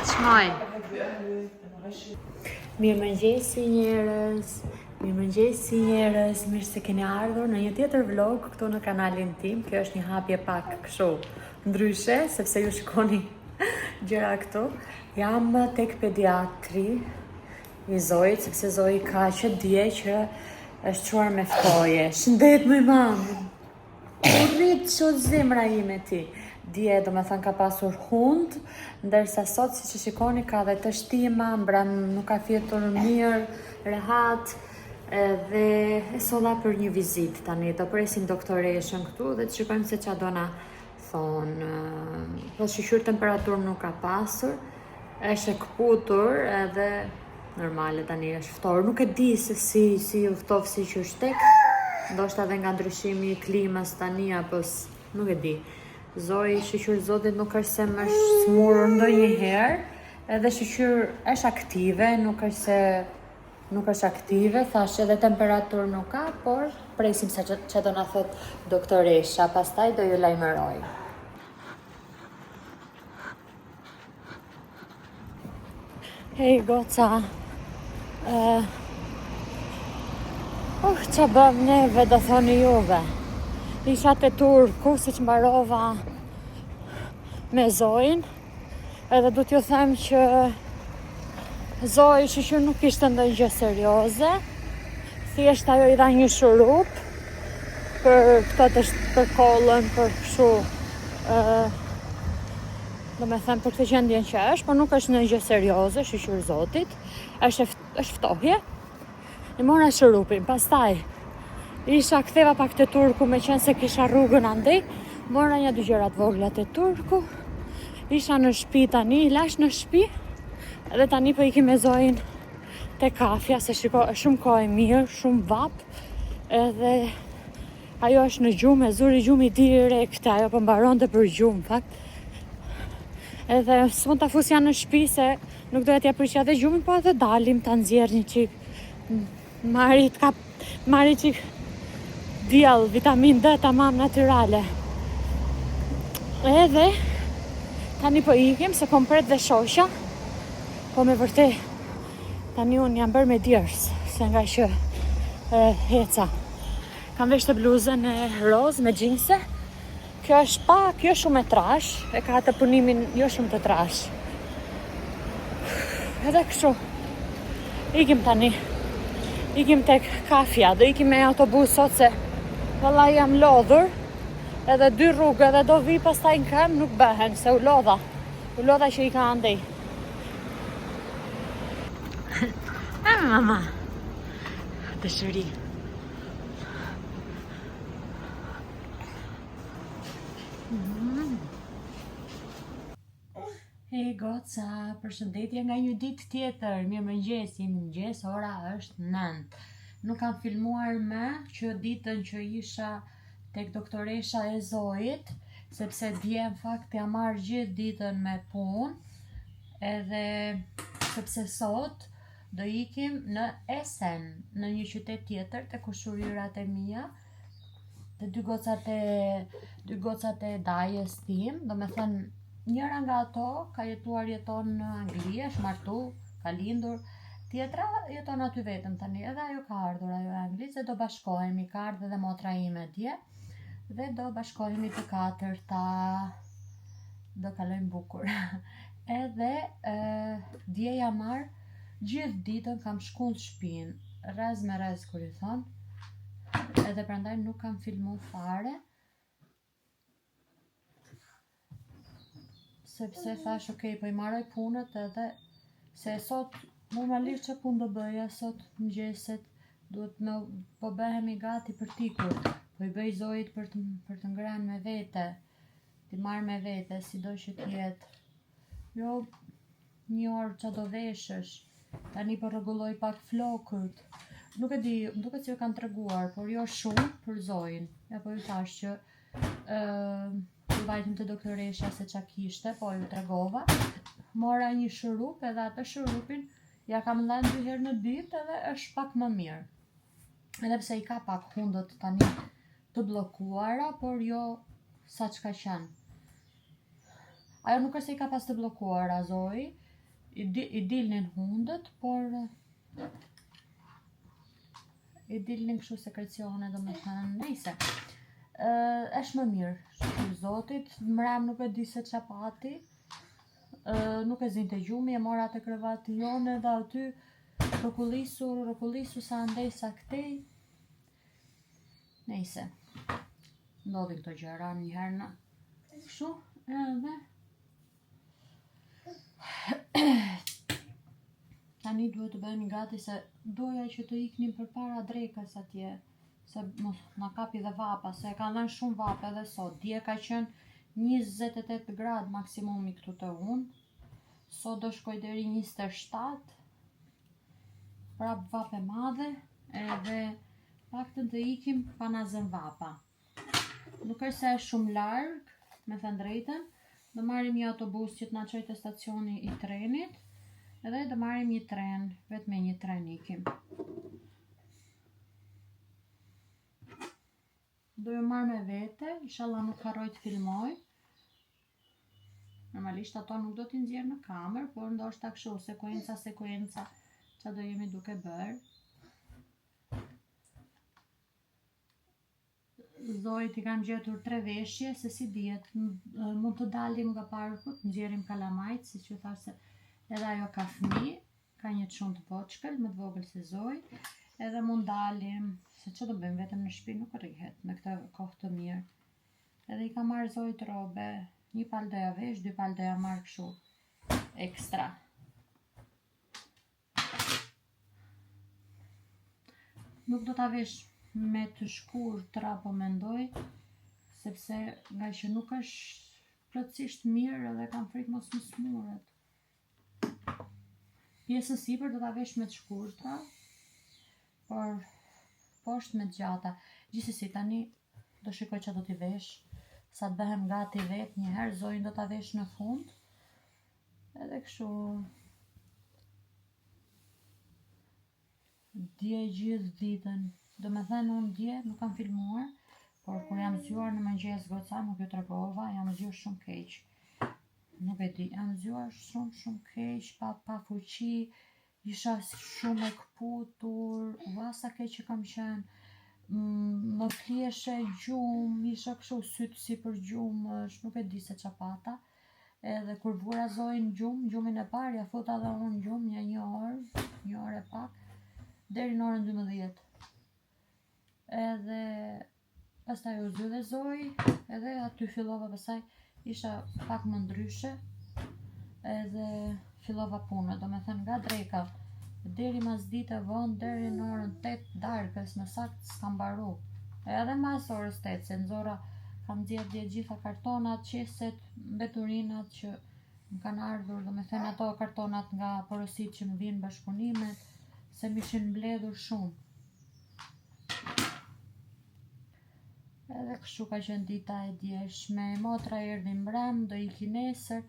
çmaj. Mirëmëngjesi njerëz. Mirë se keni ardhur në një tjetër vlog këtu në kanalin tim. Kjo është një hapje pak kështu ndryshe, sepse ju shikoni gjëra këtu. Jam tek pediatri i Zojit, sepse Zoji ka që dje që është quar me ftoje. Shëndet më mamë. Urrit që zemra ime ti. Dje do me thënë ka pasur hund, ndërsa sot si që shikoni ka dhe të shtima, mbram nuk ka fjetur mirë, rehat, dhe e sola për një vizit tani, do presim doktoreshën këtu dhe të shikojmë se qa dona thonë. Po shqyr temperaturë nuk ka pasur, është e këputur edhe normale tani është ftorë. Nuk e di se si u ftov si që shtek, ndoshta edhe nga ndryshimi i klimës tani apo nuk e di. Zoji shqyr zotit nuk është se më smurur ndonjëherë, edhe shqyr është aktive, nuk është aktive, thash edhe temperaturë nuk ka, por presim se që do na thot doktoresha, pastaj do ju lajmëroj. Hej goca, qa bëm neve do thoni juve. Isha te Turku, si që mbarova me Zojin, edhe du t'ju them që Zoji shqyr nuk ishte ndonjë gjë serioze, thjesht ajo i dha një shurup për për kollën, për kështu, do me them për këtë gjendjen që është, por nuk është ndonjë gjë serioze, shqyr zotit, është ftohje. I mora shurupin, pastaj isha ktheva pak te Turku, me qenë se kisha rrugën andej, mora një dy gjërat vogla te Turku, isha në shtëpi tani, lash në shtëpi, edhe tani po ikim me Zojin te kafja, se shiko, është shumë kohë e mirë, shumë vap, edhe ajo është në gjumë, e zuri gjumi direkte, ajo po mbaronte për gjumë, fakt. Edhe s'mund ta fusja në shtëpi se nuk doja t'ja prishja dhe gjumin, po edhe dalim ta nxjerr një çik, marri çik diell, vitamin D tamam natyrale. Edhe tani po ikim se po mpret dhe shoqja. Po me vërtet tani unë jam bërë me djers, se nga që heca. Kam vesh të bluzën e roz me xhinse. Kjo është pak, jo shumë e trash, e ka të punimin jo shumë të trash. Edhe kështu. Ikim tani. Ikim tek kafja, do ikim me autobus sot se valla jam lodhur, edhe 2 rrugë edhe do vi pastaj në këm nuk bëhen, se u lodha që i ka andej. Mama, dëshëri. Hej goca, përshëndetje nga një ditë tjetër, mëngjes, ora është 9. Nuk kam filmuar më që ditën që isha tek doktoresha e Zojit, sepse dje në fakt ja marr gjithë ditën me punë, edhe sepse sot do ikim në Esen, në një qytet tjetër, te kushurirat e mia, te dy gocat e dajes tim, do me thënë njëra nga ato ka jeton në Angli, është martu, ka lindur, tjetra jeton aty vetëm tani, edhe ajo ka ardhur, ajo e Anglisë, dhe do bashkohemi, ka ardhur edhe motra ime dje, dhe do bashkohemi të katërta, do kalojmë bukur. Edhe dje ja marr gjithë ditën, kam shkull shtëpinë, rrez me rrez kur i thon, edhe prandaj nuk kam filmu fare, sepse thash, okay, po i marroj punët edhe se sot normalisht që punë do bëja sot mëngjeset, duhet me po bëhemi gati për tikur, po i bëj Zojit për të ngrënë me vete, t'i marr me vete, sido që t'jetë. Jo një orë që do veshësh, tani po rregulloj pak flokët. Nuk e di, më duket se ju kanë treguar, por jo shumë për Zojin. Ja po ju thash që u vajtëm të doktoresha se qa kishte, po ju tregova. Mora një shurup, edhe atë shurupin ja kam dhënë 2 herë në ditë edhe është pak më mirë. Edhe pse i ka pak hundët tani të bllokuara, por jo sa që ka qenë. Ajo nuk është se i ka pas të bllokuara Zoji, I dilnin hundët, por i dilnin kështu sekrecione, domethënë, nejse. Është më mirë, shukur Zotit, mrem nuk e di se qa pati, nuk e zinte gjumi, e mora te krevati jone dhe aty rokullisu sa andej sa këtej. Nejse, ndodhin këto gjëra njëherë në kështu, edhe tani duhet të bëhemi gati se doja që të iknim përpara drekës atje, se mos na kapi dhe vapa, se e ka dhënë shumë vape edhe sot. Dje ka qenë 28 gradë maksimumi këtu te unë, sot do shkoj deri 27, prap vape madhe, edhe paktën të ikim pa na zënë vapa. Nuk është se është shumë larg, me thënë drejtën, do marrim një autobus që të na çojë te stacioni i trenit, edhe do marrim një tren, vetëm me një tren ikim. Do ju marr me vete, inshallah nuk harroj të filmoj. Normalisht ato nuk do t'i nxjerr në kamer, por ndoshta kështu sekuenca ç'a do jemi duke bërë. Zojt i kam gjetur 3 veshje, se si dihet, mund të dalim nga parku, të nxjerrim kalamajt, siç ju thash se edhe ajo ka fëmijë, ka një çunt të voçkël, më të vogël se Zoj, edhe mund dalim, se që do bëjmë vetëm në shtëpi nuk rrihet me këtë kohë të mirë. Edhe i ka marrë Zojt robe, një palë doja vesh, 2 palë doja marrë kështu ekstra. Nuk do ta vesh me të shkurtra, po mendoj, sepse nga që nuk është plotësisht mirë edhe kam frikë mos më smuret. Pjesën sipër do ta vesh me të shkurtra, por poshtë me të gjata. Gjithsesi tani do shikoj çfarë do t'i vesh, sa të bëhem gati vetë një herë, Zojin do ta vesh në fund. Edhe kështu dje gjithë ditën. Do me thënë unë dje nuk kam filmuar, por kur jam zgjuar në mëngjes goca, nuk ju tregova, jam zgjuar shumë keq. Nuk e di, jam zgjuar shumë keq, pa fuqi, isha shumë e kputur, sa keq që kam qenë, më flieshe gjumë, isha kështu sytë si për gjumësh, nuk e di se qa pata. Edhe kur vura Zojin gjumin e parë, ja futa dhe unë gjumë një orë e pak, deri në orën 12. Edhe pastaj u zgjodhe Zoji, edhe aty fillova, pastaj isha pak më ndryshe, edhe fillova punën, do me thënë nga dreka deri mas dite vonë, deri në orën 8 darkës, me sakt s'kam mbaru. Edhe mas orës 8, se nxora kam nxjerrë gjitha kartonat, qeset, mbeturinat që më kanë ardhur, do me thënë ato kartonat nga porosit që më vinë bashkëpunimet, se më ishin mbledhur shumë. Edhe kështu ka qenë dita e djeshme. Motra erdhi mbrëm, do iki nesër,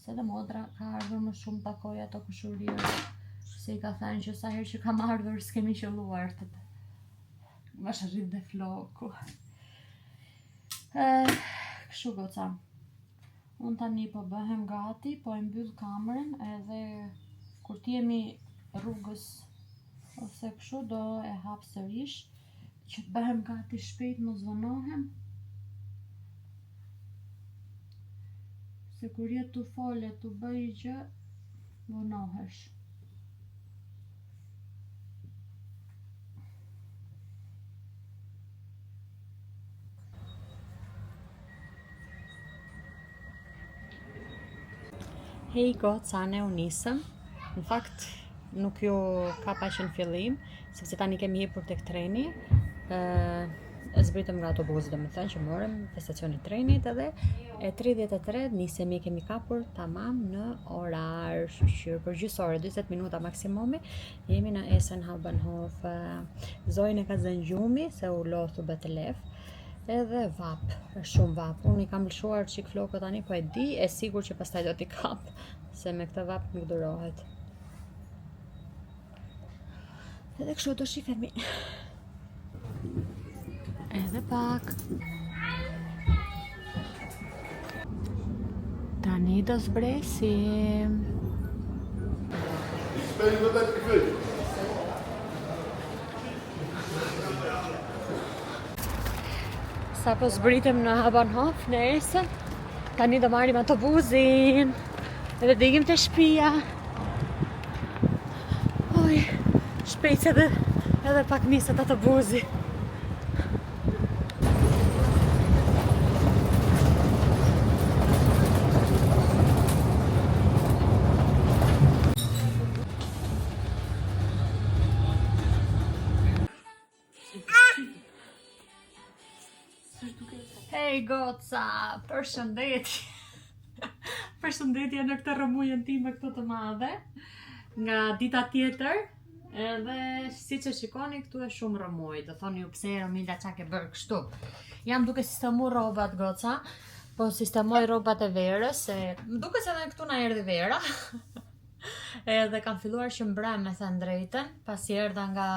se dhe motra ka ardhur më shumë takoj ato kushurira, se i ka thënë që sa herë që kam ardhur s'kemi qelluar të më shërrit dhe floku. Kështu goca, unë tani po bëhem gati, po e mbyll kamerën, edhe kur t'jemi rrugës ose kështu do e hap sërish, që të bëhem gati shpejt, mos vonohem, se kur jetë të fole të bëj gjë, vonohesh. Hej goca, ne u nisëm, në fakt nuk ju kapa që në fillim, sepse tani kemi hipur tek treni, zbritëm nga autobusi, do me thënë që morëm në stacionit trenit, edhe e 33 nisemi, kemi kapur tamam në orar, shqyr, për gjysore, 20 minuta maksimumi, jemi në Essenhabenhof. Zojnë e ka zënë gjumi, se u lothu betelef, edhe vap, shumë vap. Unë i kam lëshuar qik flokët tani, po e di, e sigur që pastaj do t'i kap, se me këtë vap nuk durohet. Edhe kështu do shikemi. Edhe pak. Tani do zbresim. Sa po zbritem në Habanhof në Essen, tani do marrim autobusin edhe do ikim te shtëpia. Oj, shpejt edhe pak niset autobusi. Hej goca, përshëndetje. Përshëndetje në këtë rëmujën time këto të madhe. Nga dita tjetër, edhe siç e shikoni këtu është shumë rëmuj. Do thoni ju pse Romilda çka ke bërë kështu. Jam duke sistemu rrobat goca, po sistemoj rrobat e verës, se më duket se edhe këtu na erdhi vera. Edhe kam filluar që mbrëm me thënë drejtën, pasi erdha nga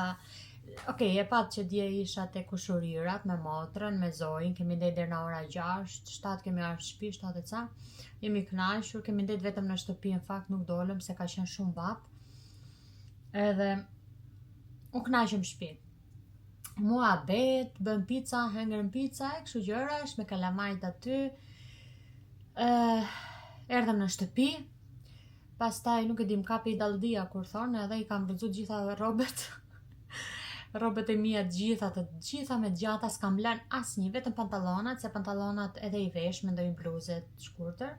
Okej, e pat që dje isha te kushurirat me motrën, me Zojin, kemi ndej deri në ora 6, 7 kemi ardhur në shtëpi, 7 e ca. Jemi kënaqur, kemi ndej vetëm në shtëpi, në fakt nuk dolëm se ka qenë shumë vap. Edhe u kënaqem në shtëpi. Mua bet, bën pica, hëngrën pica, kështu gjërash me kalamajt aty. Erdhëm në shtëpi. Pastaj nuk e dim kapi i dalldia kur thonë, edhe i kam lexuar gjitha rrobet. Rrobet e mia gjitha me gjata, s'kam lënë asnjë, vetëm pantallonat, se pantallonat edhe i vesh me ndonjë bluzë të shkurtër.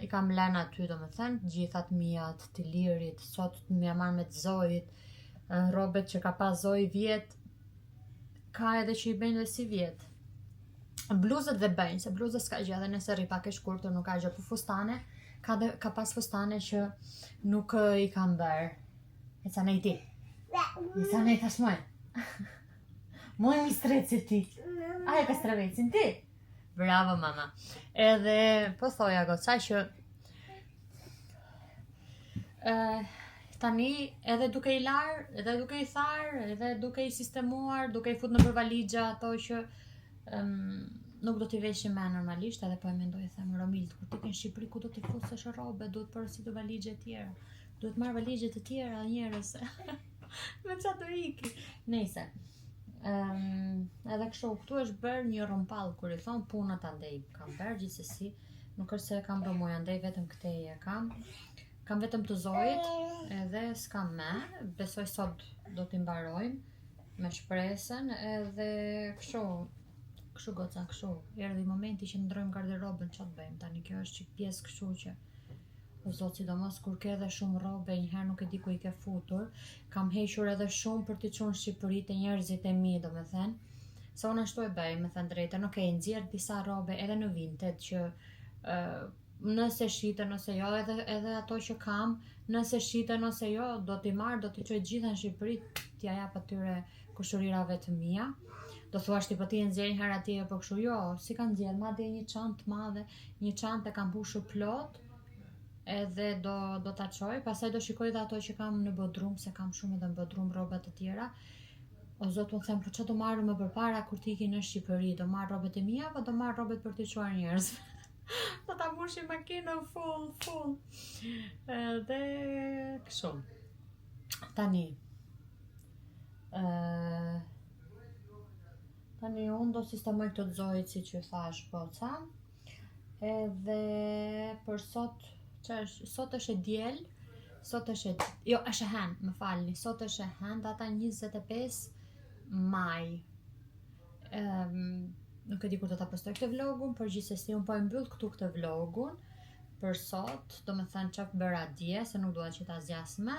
I kam lënë aty domethënë, gjithat mijat të Lirit, sot më marr me të Zojit, rrobet që ka pas Zoji vjet, ka edhe që i bëjnë dhe si vjet. Bluzët dhe bëjnë, se bluzët s'ka gjë, edhe nëse rri pak e shkurtër nuk ka gjë, po fustane, ka pas fustane që nuk i kam bërë. E ca nej ti. I sa nej tash moj. Moj mi streci ti. Aja ka stravecin ti. Bravo mama. Edhe po thoja goca që tani edhe duke i lar, edhe duke i thar, edhe duke i sistemuar, duke i fut në për valixha ato që nuk do t'i veshim me normalisht, edhe po e mendoj e them Romild, kur ti ke në Shqipëri ku do t'i fusësh rrobe, duhet porositur valixhe të tjera. Duhet marr valixhe të tjera njerëz. Me qa të iki. Nejse. Edhe kështu, këtu është bërë një rëmpall, kur i thonë punët andej kam bërë, gjithsesi, nuk është se kam rëmuj, andej vetëm këtej e kam. Kam vetëm të Zojit, edhe s'kam me, besoj sot do t'i mbarojmë me shpresën, edhe kështu goca, kështu. Erdhi momenti që ndrojmë garderobën, ç'a të bëjmë, tani kjo është që pjesë kështu që o zot, sidomos kur ke edhe shumë rrobe, njëherë nuk e di ku i ke futur. Kam hequr edhe shumë për t'i çuar në Shqipëri te njerëzit e mi, domethënë. Se unë ashtu e bëj, me thënë drejtën, okej, nxjerr disa rrobe edhe në Vinted që nëse shiten ose jo, edhe ato që kam, nëse shiten ose jo, do t'i marr, do t'i çoj gjitha në Shqipëri, t'ja jap atyre kushurirave të mia. Do thuash ti po ti e nxjerr një herë atje apo kështu, jo, si kam nxjerr, madje një çantë madhe, një çantë kam mbushur plot. Edhe do ta çoj, pastaj do shikoj dhe ato që kam në bodrum, se kam shumë edhe në bodrum rroba të tjera. O zot, unë them, po çfarë do marr më përpara kur ti iki në Shqipëri? Do marr rrobet e mia apo do marr rrobet për t'i çuar njerëzve? Do ta mbushim makinën full. Edhe kështu. Tani unë do sistemoj këtë të Zojit si që thash goca. Edhe për sot sot është e diel, sot është është e hen, më falni, sot është e hen, data 25 maj. Nuk e di kur do ta postoj këtë vlogun, por gjithsesi unë po e mbyll këtu këtë vlogun për sot, do me thënë çfarë bëra dje, se nuk dua që ta zgjas më.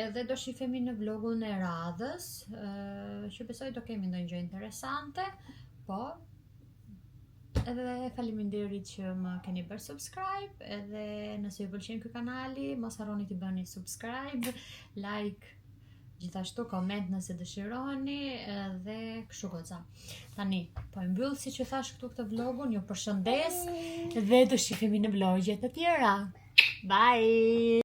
Edhe do shifemi në vlogun e radhës, që besoj do kemi ndonjë gjë interesante, po edhe faleminderit që më keni bërë subscribe, edhe nëse ju pëlqen ky kanali, mos harroni t'i bëni subscribe, like, gjithashtu koment nëse dëshironi, edhe kështu goca. Tani, po e mbyll si që thash këtu këtë vlogun, ju përshëndes dhe do shihemi në vlogje të tjera. Bye!